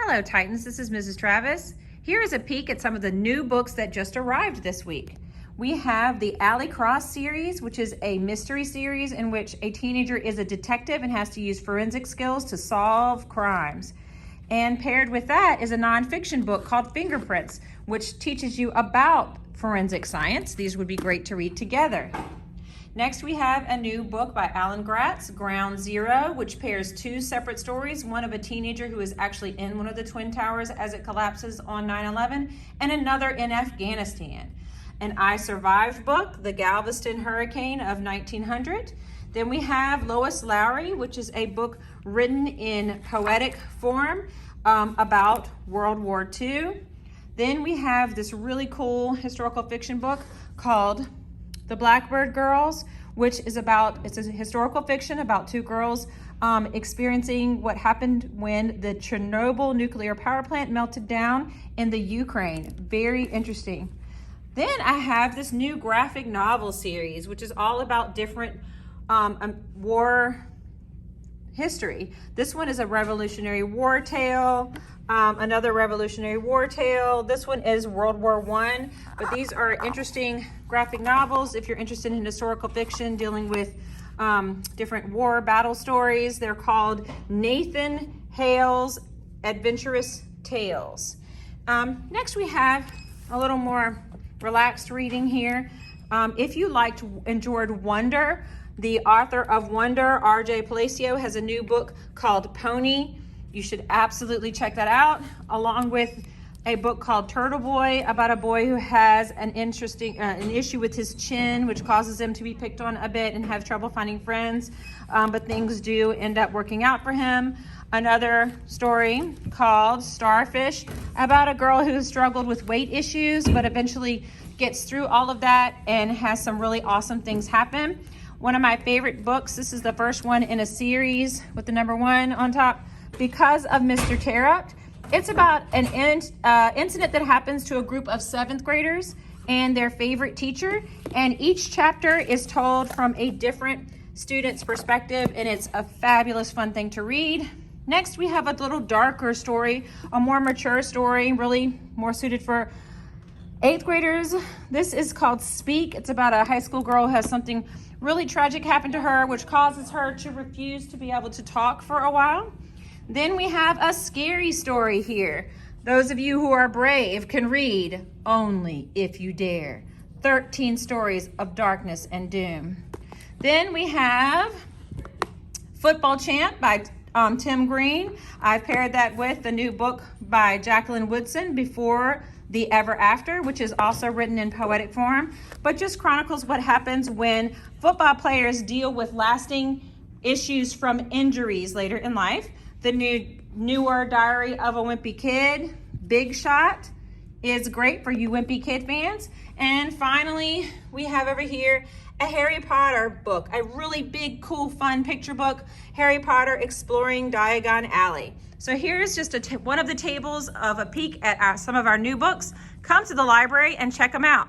Hello Titans, this is Mrs. Travis. Here is a peek at some of the new books that just arrived this week. We have the Allie Cross series, which is a mystery series in which a teenager is a detective and has to use forensic skills to solve crimes. And paired with that is a nonfiction book called Fingerprints, which teaches you about forensic science. These would be great to read together. Next, we have a new book by Alan Gratz, Ground Zero, which pairs two separate stories, one of a teenager who is actually in one of the Twin Towers as it collapses on 9/11, and another in Afghanistan. An I Survived book, The Galveston Hurricane of 1900. Then we have Lois Lowry, which is a book written in poetic form about World War II. Then we have this really cool historical fiction book called The Blackbird Girls, which is it's a historical fiction about two girls experiencing what happened when the Chernobyl nuclear power plant melted down in the Ukraine. Very interesting. Then I have this new graphic novel series, which is all about different war history. This one is a Revolutionary War tale, another Revolutionary War tale. This one is World War I, but these are interesting graphic novels if you're interested in historical fiction dealing with different war battle stories. They're called Nathan Hale's Adventurous Tales. Next we have a little more relaxed reading here. If you enjoyed Wonder, the author of Wonder, R.J. Palacio, has a new book called Pony. You should absolutely check that out, along with a book called Turtle Boy, about a boy who has an issue with his chin, which causes him to be picked on a bit and have trouble finding friends, but things do end up working out for him. Another story called Starfish, about a girl who struggled with weight issues, but eventually gets through all of that and has some really awesome things happen. One of my favorite books, this is the first one in a series with the number 1 on top, Because of Mr. Terupt. It's about an incident that happens to a group of 7th graders and their favorite teacher, and each chapter is told from a different student's perspective, and it's a fabulous fun thing to read. Next, we have a little darker story, a more mature story, really more suited for 8th graders. This is called Speak. It's about a high school girl who has something really tragic happen to her, which causes her to refuse to be able to talk for a while. Then we have a scary story here. Those of you who are brave can read Only If You Dare. 13 stories of darkness and doom. Then we have Football Champ by Tim Green. I've paired that with the new book by Jacqueline Woodson, Before the Ever After, which is also written in poetic form, but just chronicles what happens when football players deal with lasting issues from injuries later in life. The newer Diary of a Wimpy Kid, Big Shot, is great for you Wimpy Kid fans. And finally, we have over here a Harry Potter book, a really big, cool, fun picture book, Harry Potter Exploring Diagon Alley. So here's just one of the tables of a peek at some of our new books. Come to the library and check them out.